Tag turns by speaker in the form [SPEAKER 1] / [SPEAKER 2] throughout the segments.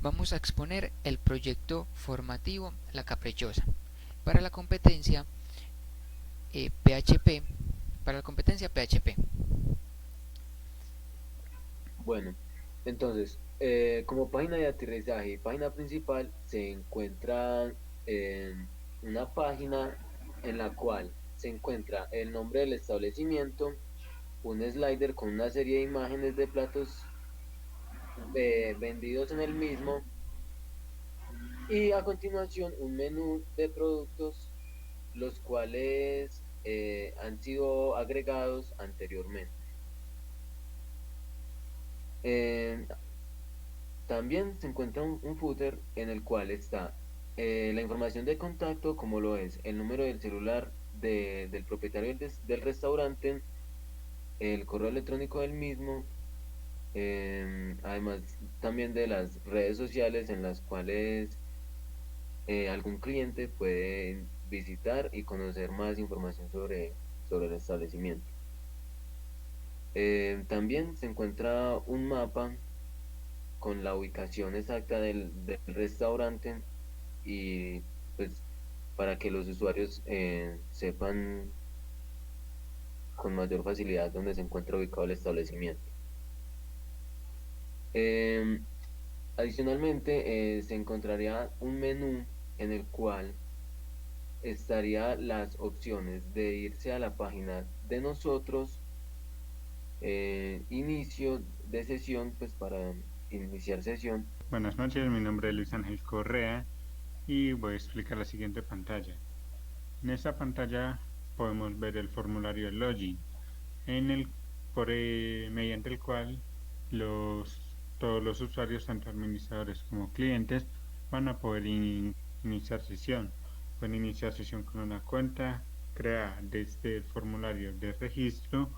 [SPEAKER 1] Vamos a exponer el proyecto formativo La Caprichosa para la competencia PHP, para la competencia PHP.
[SPEAKER 2] Bueno, entonces, como página de aterrizaje y página principal se encuentra una página en la cual se encuentra el nombre del establecimiento, un slider con una serie de imágenes de platos vendidos en el mismo y a continuación un menú de productos los cuales han sido agregados anteriormente. Eh, También se encuentra un footer en el cual está la información de contacto, como lo es el número del celular del propietario del restaurante, el correo electrónico del mismo, además también de las redes sociales en las cuales algún cliente puede visitar y conocer más información sobre el establecimiento. También se encuentra un mapa con la ubicación exacta del restaurante y pues para que los usuarios sepan con mayor facilidad dónde se encuentra ubicado el establecimiento. Eh, Adicionalmente, se encontraría un menú en el cual estaría las opciones de irse a la página de nosotros, inicio de sesión, pues para iniciar sesión.
[SPEAKER 3] Buenas noches, mi nombre es Luis Ángel Correa y voy a explicar la siguiente pantalla. En esta pantalla podemos ver el formulario de login, en el, mediante el cual todos los usuarios, tanto administradores como clientes, van a poder iniciar sesión. Pueden iniciar sesión con una cuenta creada desde el formulario de registro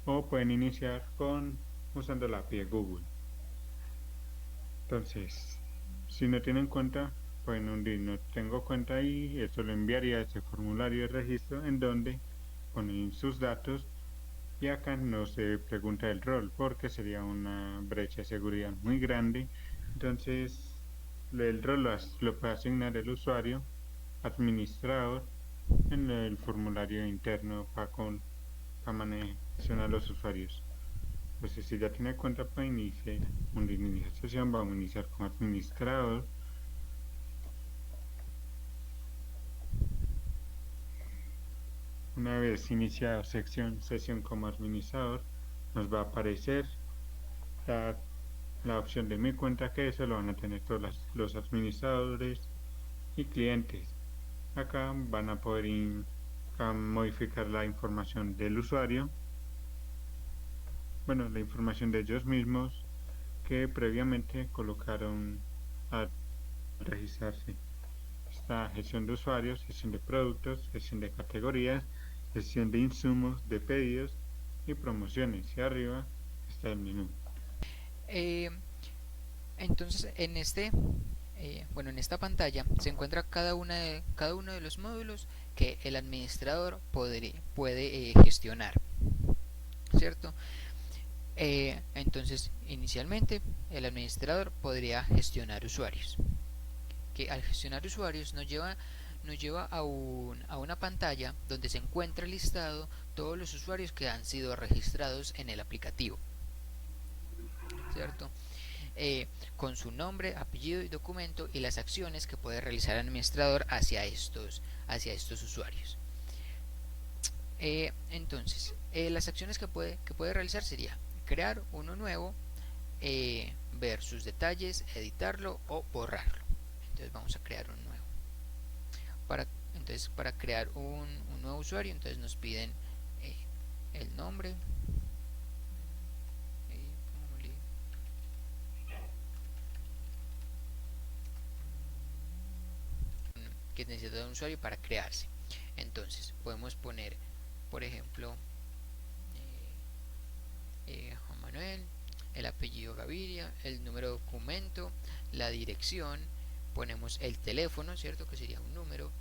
[SPEAKER 3] o pueden iniciar usando la API de Google. Entonces, si no tienen cuenta, pueden hundir no tengo cuenta y esto lo enviaría a ese formulario de registro en donde ponen sus datos y acá no se pregunta el rol porque sería una brecha de seguridad muy grande. Entonces, el rol lo puede asignar el usuario administrador en el formulario interno para manejar a los usuarios. Pues si ya tiene cuenta para iniciar sesión, vamos a iniciar como administrador. Una vez iniciado sesión como administrador, nos va a aparecer la, la opción de mi cuenta, que eso lo van a tener todos los administradores y clientes. Acá van a poder modificar la información del usuario, bueno, la información de ellos mismos que previamente colocaron al registrarse. Está gestión de usuarios, gestión de productos, gestión de categorías, gestión de insumos, de pedidos y promociones. Y arriba está el menú.
[SPEAKER 1] Eh, entonces en esta pantalla se encuentra cada uno de los módulos que el administrador puede gestionar, ¿cierto? Entonces, inicialmente, el administrador podría gestionar usuarios, que al gestionar usuarios nos lleva a una pantalla donde se encuentra listado todos los usuarios que han sido registrados en el aplicativo, ¿cierto? Eh, con su nombre, apellido y documento y las acciones que puede realizar el administrador hacia estos usuarios. Las acciones que puede realizar sería crear uno nuevo, ver sus detalles, editarlo o borrarlo. Entonces vamos a crear un nuevo. Para, para crear un nuevo usuario, entonces nos piden eh, el nombre, que necesita un usuario para crearse. Entonces podemos poner, por ejemplo, Juan Manuel, el apellido Gaviria, el número de documento, la dirección, ponemos el teléfono, ¿cierto? Que sería un número,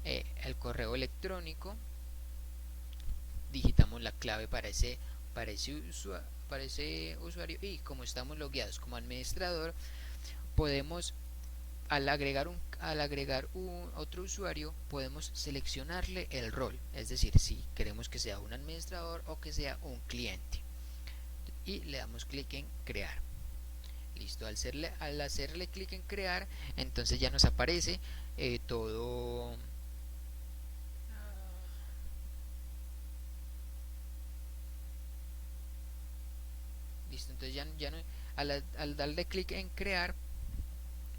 [SPEAKER 1] el correo electrónico, digitamos la clave para ese usuario y como estamos logueados como administrador, podemos, al agregar un otro usuario, podemos seleccionarle el rol, es decir, si queremos que sea un administrador o que sea un cliente, y le damos clic en crear. Listo, al hacerle clic en crear, entonces ya nos aparece todo. Listo, entonces ya no, al darle clic en crear,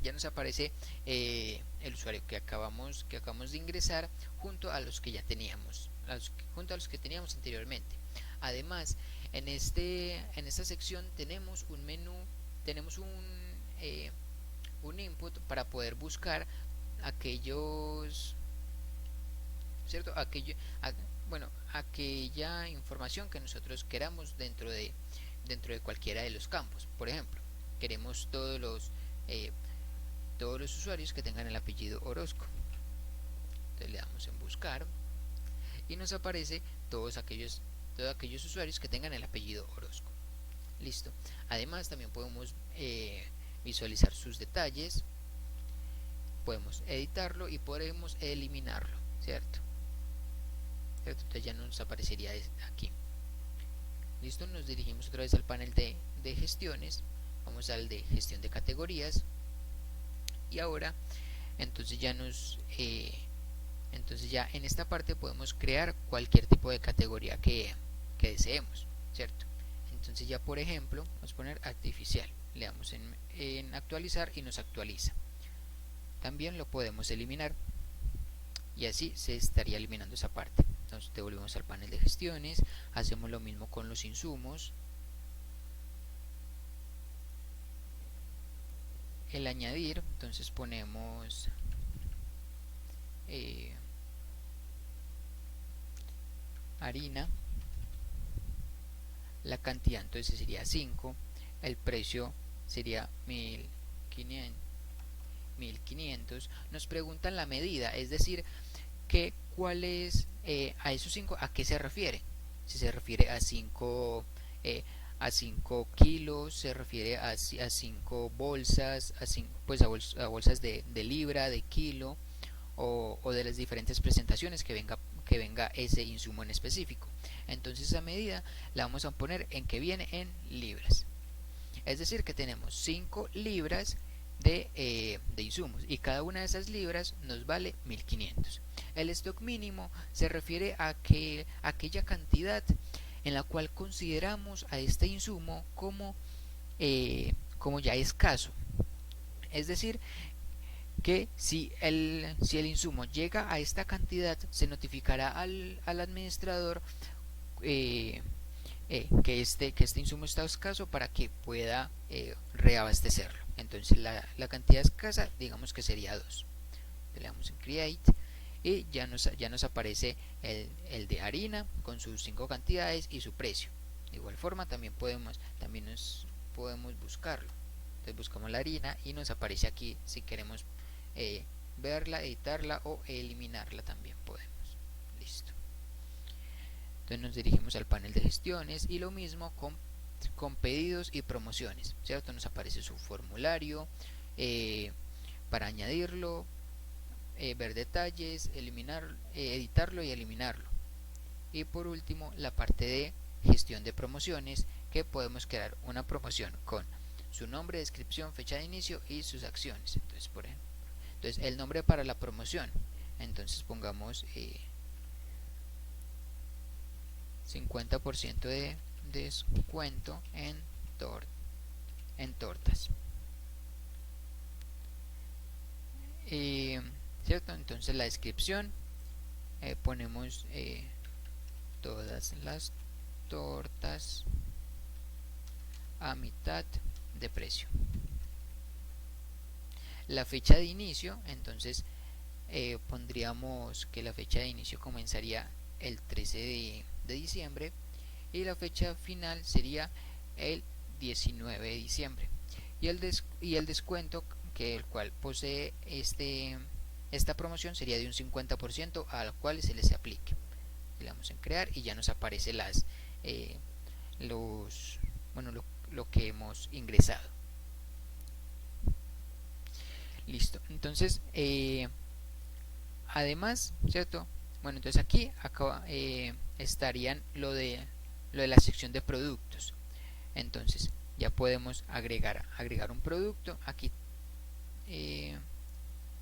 [SPEAKER 1] ya nos aparece el usuario que acabamos de ingresar junto a los que ya teníamos, junto a los que teníamos anteriormente. Además, en esta sección tenemos un menú, tenemos un input para poder buscar aquellos, ¿cierto? Bueno, aquella información que nosotros queramos dentro de cualquiera de los campos. Por ejemplo, queremos todos los usuarios que tengan el apellido Orozco. Entonces le damos en buscar y nos aparece todos aquellos usuarios que tengan el apellido Orozco. Listo. Además también podemos visualizar sus detalles, podemos editarlo y podemos eliminarlo, ¿cierto? Entonces ya nos aparecería aquí. Listo, nos dirigimos otra vez al panel de gestiones, vamos al de gestión de categorías y ahora entonces ya en esta parte podemos crear cualquier tipo de categoría que deseemos, ¿cierto? Entonces ya, por ejemplo, vamos a poner artificial, le damos en actualizar y nos actualiza. También lo podemos eliminar y así se estaría eliminando esa parte. Entonces devolvemos al panel de gestiones, hacemos lo mismo con los insumos, el añadir, entonces ponemos harina, la cantidad entonces sería 5, el precio sería 1500. Nos preguntan la medida, es decir, que cuál es a esos 5, a qué se refiere. Si se refiere a 5 kilos, se refiere a 5 bolsas, pues a bolsas de libra, de kilo, o de las diferentes presentaciones que venga ese insumo en específico. Entonces esa medida la vamos a poner en que viene en libras. Es decir, que tenemos 5 libras de insumos y cada una de esas libras nos vale 1500. El stock mínimo se refiere a aquella cantidad en la cual consideramos a este insumo como ya escaso. Es decir, que si el insumo llega a esta cantidad, se notificará al administrador que este insumo está escaso para que pueda reabastecerlo. Entonces la cantidad escasa, digamos que sería 2. Le damos en create y ya nos aparece el de harina con sus 5 cantidades y su precio. De igual forma también podemos buscarlo. Entonces buscamos la harina y nos aparece aquí si queremos verla, editarla o eliminarla, también podemos. Listo. Entonces nos dirigimos al panel de gestiones y lo mismo con pedidos y promociones, ¿cierto? Nos aparece su formulario para añadirlo, ver detalles, editarlo y eliminarlo. Y por último, la parte de gestión de promociones, que podemos crear una promoción con su nombre, descripción, fecha de inicio y sus acciones. Entonces, por ejemplo, el nombre para la promoción, entonces pongamos 50% de descuento en tortas. ¿Cierto? Entonces la descripción, ponemos todas las tortas a mitad de precio. La fecha de inicio, entonces pondríamos que la fecha de inicio comenzaría el 13 de diciembre y la fecha final sería el 19 de diciembre. Y el descuento que el cual posee esta promoción sería de un 50% al cual se les aplique. Le damos en crear y ya nos aparece lo que hemos ingresado. Listo. Entonces, además, ¿cierto? Bueno, entonces aquí acá, estarían lo de la sección de productos. Entonces, ya podemos agregar un producto. Aquí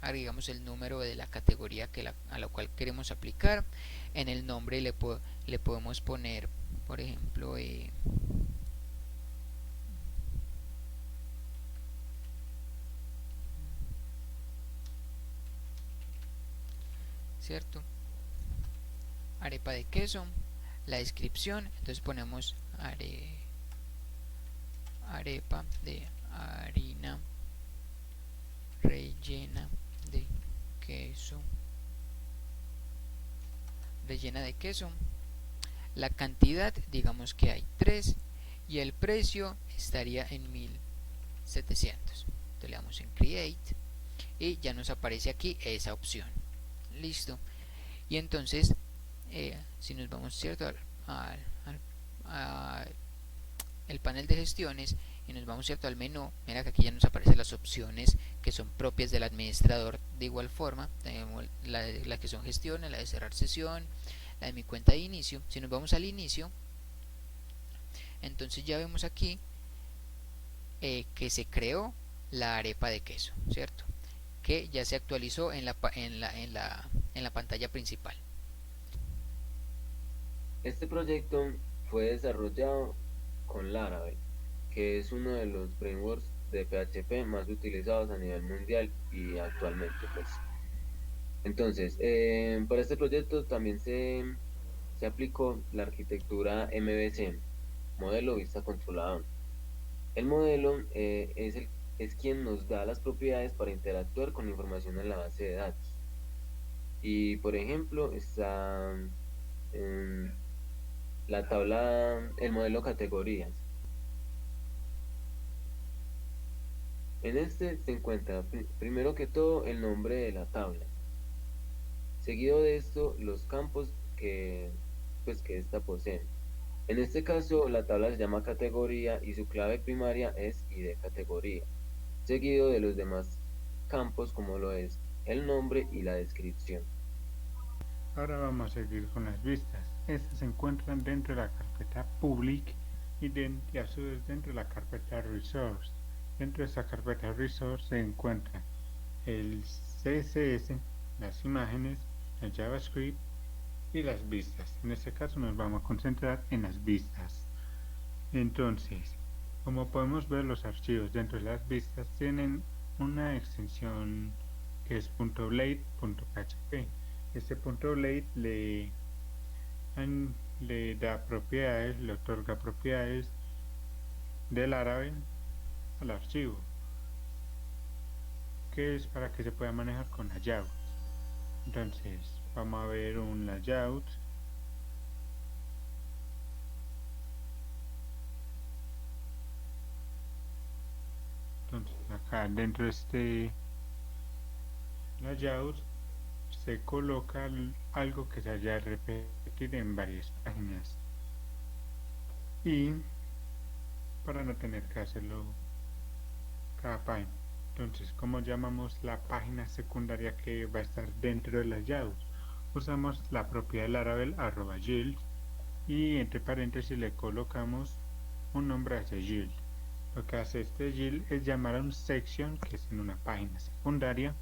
[SPEAKER 1] agregamos el número de la categoría a la cual queremos aplicar. En el nombre le podemos poner, por ejemplo, ¿cierto? Arepa de queso. La descripción, entonces ponemos arepa de harina rellena de queso. Rellena de queso. La cantidad, digamos que hay 3 y el precio estaría en 1700. Entonces le damos en Create y ya nos aparece aquí esa opción. Listo. Y entonces, si nos vamos, ¿cierto? Al el panel de gestiones y nos vamos, ¿cierto? Al menú, mira que aquí ya nos aparecen las opciones que son propias del administrador. De igual forma tenemos la que son gestiones, la de cerrar sesión, la de mi cuenta de inicio. Si nos vamos al inicio, entonces ya vemos aquí que se creó la arepa de queso, ¿cierto? Que ya se actualizó en la pantalla principal.
[SPEAKER 2] Este proyecto fue desarrollado con Laravel, que es uno de los frameworks de PHP más utilizados a nivel mundial y actualmente, pues. Entonces, para este proyecto también se aplicó la arquitectura MVC, modelo vista controlador. El modelo es quien nos da las propiedades para interactuar con la información en la base de datos. Y por ejemplo, está em, la tabla, el modelo categorías. En este se encuentra primero que todo el nombre de la tabla. Seguido de esto, los campos que ésta posee. En este caso, la tabla se llama categoría y su clave primaria es ID categoría, seguido de los demás campos como lo es el nombre y la descripción.
[SPEAKER 3] Ahora vamos a seguir con las vistas. Estas se encuentran dentro de la carpeta Public y a su vez dentro de la carpeta Resource. Dentro de esta carpeta Resource se encuentra el CSS, las imágenes, el JavaScript y las vistas. En este caso nos vamos a concentrar en las vistas. Entonces, como podemos ver, los archivos dentro de las vistas tienen una extensión que es .blade.php. Este .blade le da propiedades, le otorga propiedades del Laravel al archivo, que es para que se pueda manejar con layout. Entonces vamos a ver un layout. Entonces acá dentro de este layout se coloca algo que se haya repetir en varias páginas y para no tener que hacerlo cada página. Entonces, ¿cómo llamamos la página secundaria que va a estar dentro del layout? Usamos la propiedad Laravel @yield y entre paréntesis le colocamos un nombre a ese yield. Lo que hace este yield es llamar a un section que es en una página secundaria.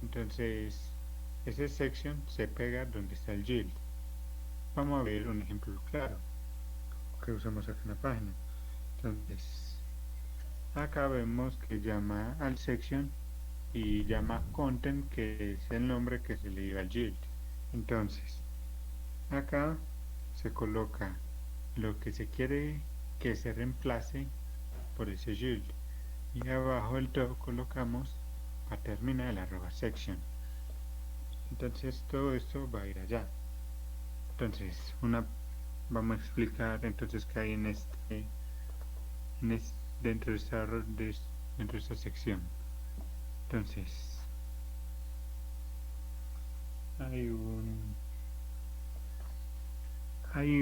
[SPEAKER 3] Entonces ese section se pega donde está el yield. Vamos a ver un ejemplo claro que usamos acá en la página. Entonces acá vemos que llama al section y llama content, que es el nombre que se le dio al yield. Entonces acá se coloca lo que se quiere que se reemplace por ese yield y abajo del todo colocamos a terminar el @section. Entonces todo esto va a ir allá. Entonces vamos a explicar entonces qué hay dentro de esta sección. Entonces hay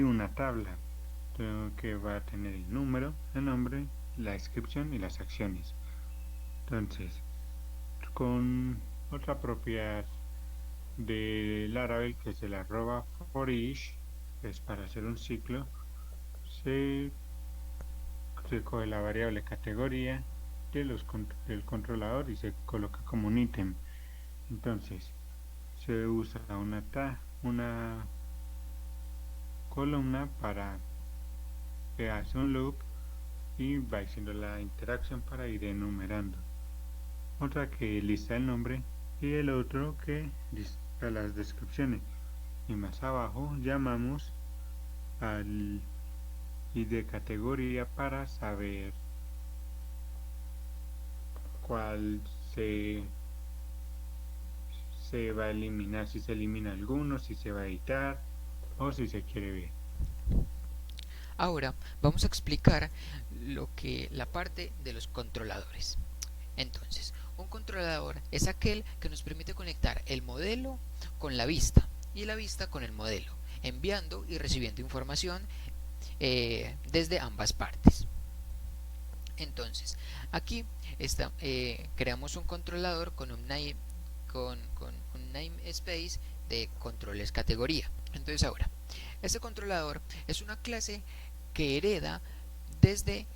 [SPEAKER 3] una tabla que va a tener el número, el nombre, la descripción y las acciones. Entonces, con otra propiedad del Laravel, que es el @for each, que es para hacer un ciclo. Se coge la variable categoría del controlador y se coloca como un ítem. Entonces se usa una columna para que hace un loop y va haciendo la interacción para ir enumerando. Otra que lista el nombre y el otro que lista las descripciones. Y más abajo llamamos al id categoría para saber cuál se va a eliminar, si se elimina alguno, si se va a editar o si se quiere ver.
[SPEAKER 1] Ahora vamos a explicar la parte de los controladores. Entonces, un controlador es aquel que nos permite conectar el modelo con la vista y la vista con el modelo, enviando y recibiendo información desde ambas partes. Entonces, aquí creamos un controlador con un namespace de controles categoría. Entonces ahora, este controlador es una clase que hereda desde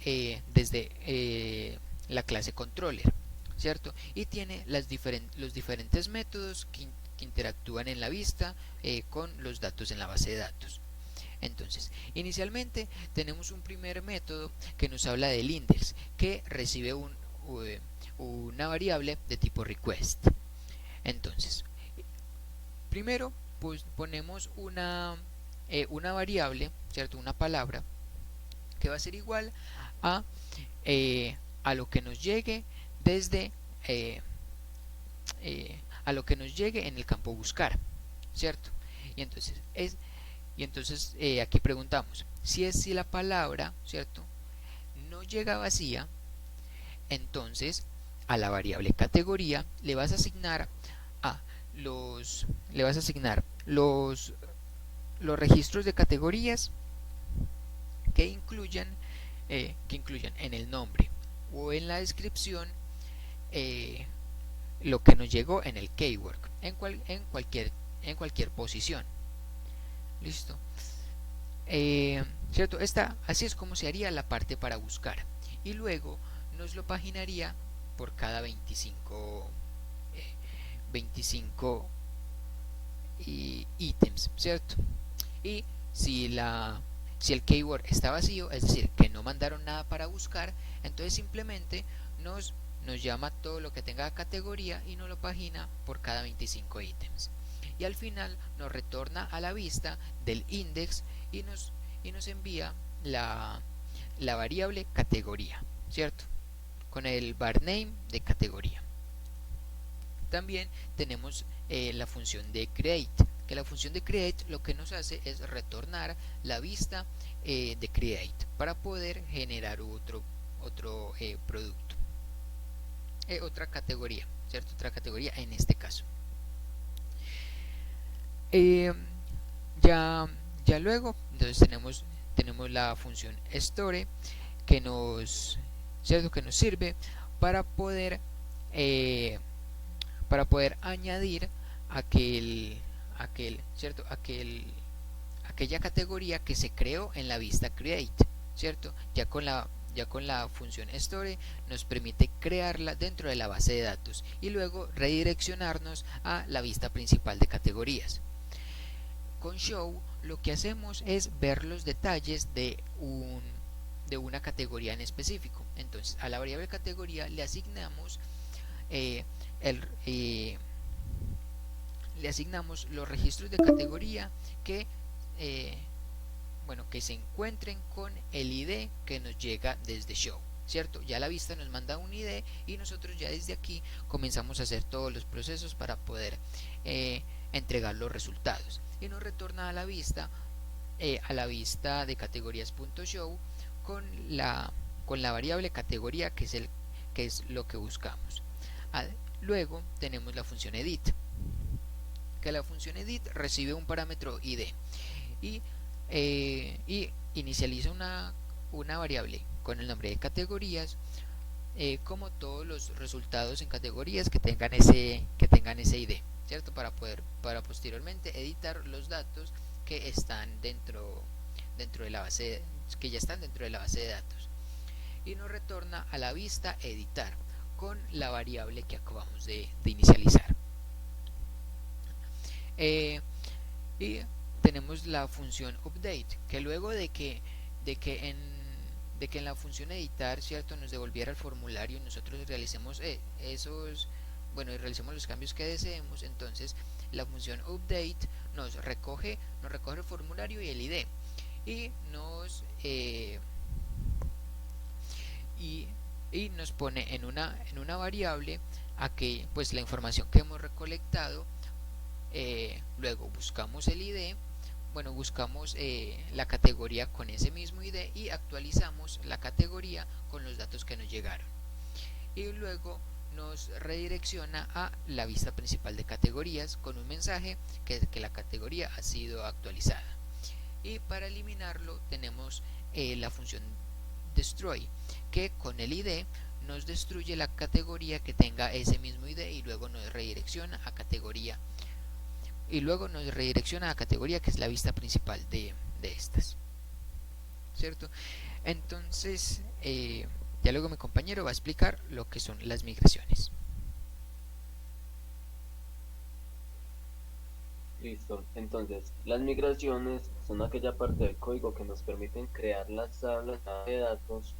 [SPEAKER 1] la clase controller, ¿cierto? Y tiene los diferentes métodos que interactúan en la vista con los datos en la base de datos. Entonces, inicialmente tenemos un primer método que nos habla del index, que recibe una variable de tipo request. Entonces, primero pues ponemos una variable, ¿cierto? Una palabra que va a ser igual a lo que nos llegue desde a lo que nos llegue en el campo buscar, ¿cierto? Y entonces aquí preguntamos si la palabra, ¿cierto?, no llega vacía, entonces a la variable categoría le vas a asignar los registros de categorías que incluyan en el nombre o en la descripción lo que nos llegó en el keyword en cualquier posición. Listo. ¿Cierto? Así es como se haría la parte para buscar, y luego nos lo paginaría por cada 25 ítems, ¿cierto? Y si el keyword está vacío, es decir, que no mandaron nada para buscar, entonces simplemente nos llama todo lo que tenga categoría y nos lo pagina por cada 25 ítems. Y al final nos retorna a la vista del index y nos envía la variable categoría, ¿cierto?, con el var name de categoría. También tenemos la función de create, que la función de create lo que nos hace es retornar la vista de create para poder generar otro producto, otra categoría, ¿cierto? Otra categoría en este caso. Ya luego entonces tenemos la función store que nos sirve para poder añadir aquella categoría que se creó en la vista create, ¿cierto? Ya con la función store nos permite crearla dentro de la base de datos y luego redireccionarnos a la vista principal de categorías. Con show lo que hacemos es ver los detalles de una categoría en específico. Entonces a la variable categoría le asignamos los registros de categoría que se encuentren con el ID que nos llega desde show, ¿cierto? Ya la vista nos manda un ID y nosotros ya desde aquí comenzamos a hacer todos los procesos para poder entregar los resultados, y nos retorna a la vista de categorías.show con la variable categoría que es lo que buscamos. Luego tenemos la función edit, que la función edit recibe un parámetro id y inicializa una variable con el nombre de categorías como todos los resultados en categorías que tengan ese ID, ¿cierto? Para posteriormente editar los datos que están dentro de la base, que ya están dentro de la base de datos. Y nos retorna a la vista editar con la variable que acabamos de inicializar. Y tenemos la función update, que luego de que en la función editar, cierto, nos devolviera el formulario y nosotros realicemos realicemos los cambios que deseemos, entonces la función update nos recoge el formulario y el ID y nos pone en una variable pues la información que hemos recolectado. Luego buscamos el ID, buscamos la categoría con ese mismo ID y actualizamos la categoría con los datos que nos llegaron. Y luego nos redirecciona a la vista principal de categorías con un mensaje que la categoría ha sido actualizada. Y para eliminarlo tenemos la función destroy, que con el ID nos destruye la categoría que tenga ese mismo ID y luego nos redirecciona a categoría que es la vista principal de estas, ¿cierto? Entonces ya luego mi compañero va a explicar lo que son las migraciones.
[SPEAKER 2] Listo. Entonces, las migraciones son aquella parte del código que nos permiten crear las tablas de datos,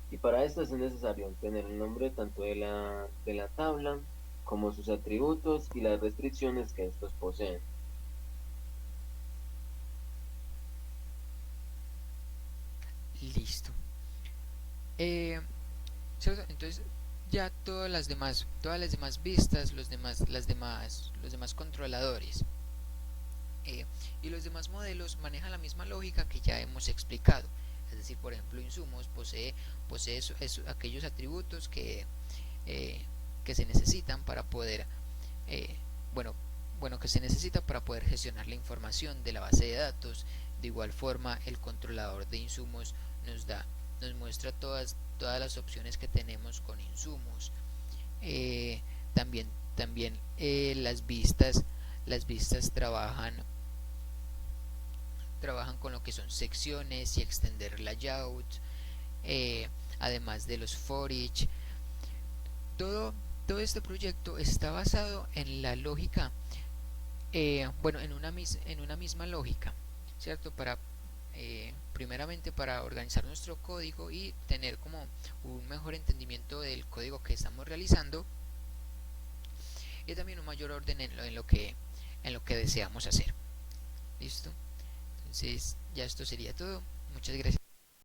[SPEAKER 2] y para esto es necesario tener el nombre tanto de la tabla como sus atributos y las restricciones que estos poseen.
[SPEAKER 1] Listo. ¿Cierto? Entonces ya todas las demás vistas, los demás controladores y los demás modelos manejan la misma lógica que ya hemos explicado. Es decir, por ejemplo, insumos posee aquellos atributos que se necesitan para poder que se necesita para poder gestionar la información de la base de datos. De igual forma, el controlador de insumos nos muestra todas las opciones que tenemos con insumos. También las vistas trabajan con lo que son secciones y extender layout, además de los for each. Todo este proyecto está basado en la lógica, en una misma lógica, ¿cierto? Primeramente para organizar nuestro código y tener como un mejor entendimiento del código que estamos realizando, y también un mayor orden en lo que deseamos hacer. ¿Listo? Entonces ya esto sería todo. Muchas gracias.